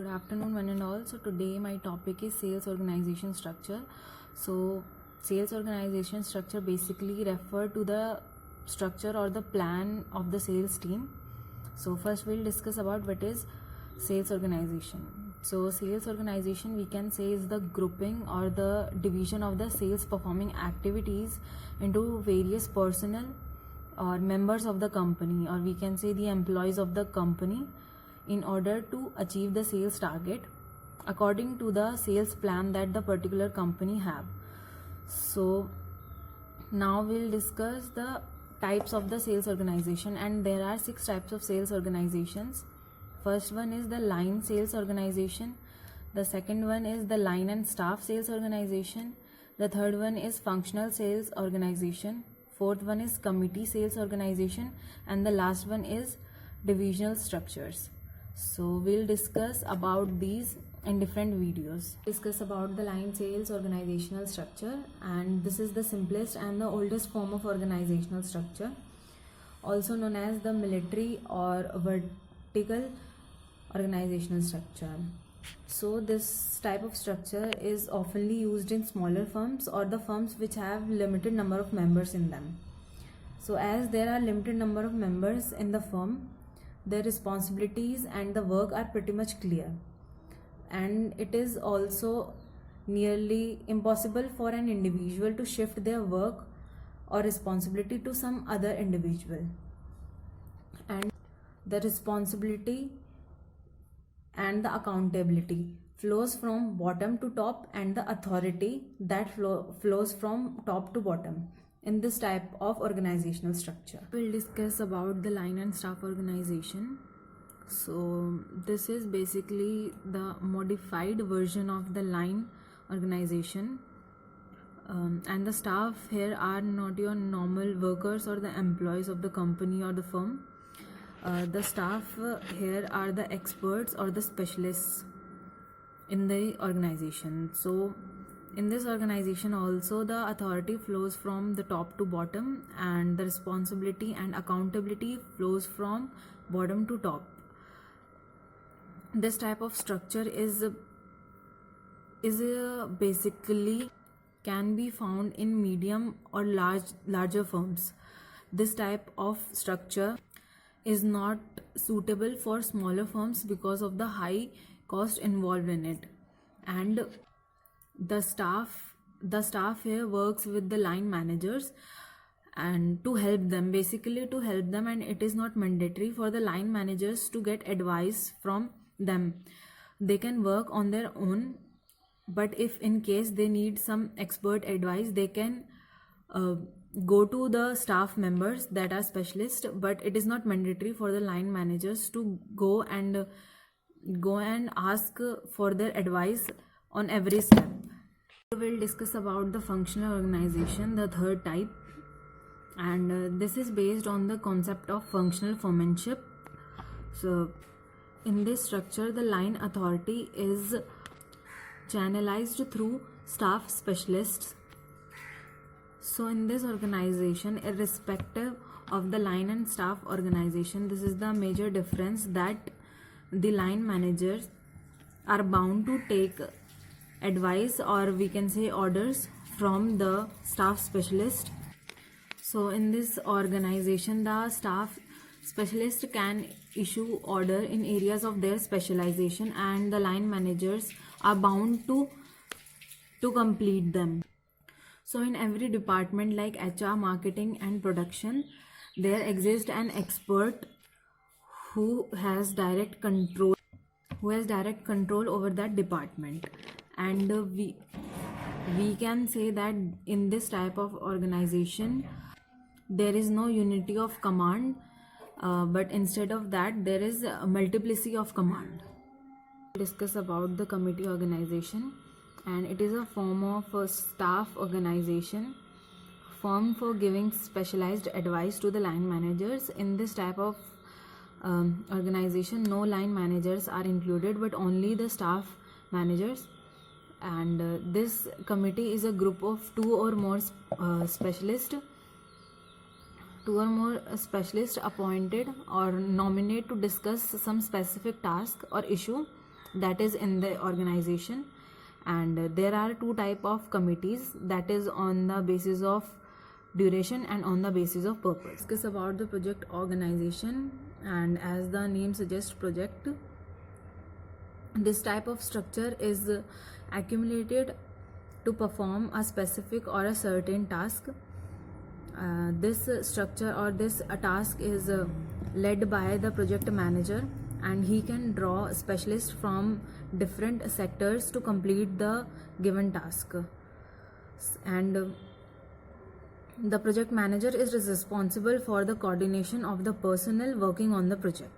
Good afternoon, one and all. So today my topic is sales organization structure. So sales organization structure basically refer to the structure or the plan of the sales team. So first we'll discuss about what is sales organization. So sales organization, we can say, is the grouping or the division of the sales performing activities into various personnel or members of the company, or we can say the employees of the company, in order to achieve the sales target according to the sales plan that the particular company have. So now we'll discuss the types of the sales organization, and there are 6 types of sales organizations. First one is the line sales organization. The second one is the line and staff sales organization. The third one is functional sales organization. Fourth one is committee sales organization, and the last one is divisional structures. So we'll discuss about these in different videos. Discuss about the line sales organizational structure, and this is the simplest and the oldest form of organizational structure, also known as the military or vertical organizational structure. So this type of structure is often used in smaller firms or the firms which have limited number of members in them. So as there are limited number of members in the firm, their responsibilities and the work are pretty much clear, and it is also nearly impossible for an individual to shift their work or responsibility to some other individual, and the responsibility and the accountability flows from bottom to top, and the authority that flows from top to bottom in this type of organizational structure. We'll discuss about the line and staff organization. So this is basically the modified version of the line organization, and the staff here are not your normal workers or the employees of the company or the firm. The staff here are the experts or the specialists in the organization. So in this organization also, the authority flows from the top to bottom, and the responsibility and accountability flows from bottom to top. This type of structure is basically can be found in medium or larger firms. This type of structure is not suitable for smaller firms because of the high cost involved in it, and the staff here works with the line managers and to help them, and it is not mandatory for the line managers to get advice from them. They can work on their own, but if in case they need some expert advice, they can go to the staff members that are specialists, but it is not mandatory for the line managers to go and ask for their advice on every step. We'll discuss about the functional organization, the third type, and this is based on the concept of functional foremanship. So in this structure, the line authority is channelized through staff specialists. So in this organization, irrespective of the line and staff organization, this is the major difference, that the line managers are bound to take advice, or we can say orders, from the staff specialist. So in this organization, the staff specialist can issue order in areas of their specialization, and the line managers are bound to complete them. So in every department like HR, marketing and production, there exists an expert who has direct control over that department, and we can say that in this type of organization there is no unity of command, but instead of that there is a multiplicity of command. We'll discuss about the committee organization, and it is a form of a staff organization formed for giving specialized advice to the line managers. In this type of organization, no line managers are included, but only the staff managers, and this committee is a group of two or more specialists appointed or nominated to discuss some specific task or issue that is in the organization. And there are two type of committees, that is on the basis of duration and on the basis of purpose. Discuss about the project organization, and as the name suggests, project, this type of structure is accumulated to perform a specific or a certain task. This structure or this task is led by the project manager, and he can draw specialists from different sectors to complete the given task. And the project manager is responsible for the coordination of the personnel working on the project.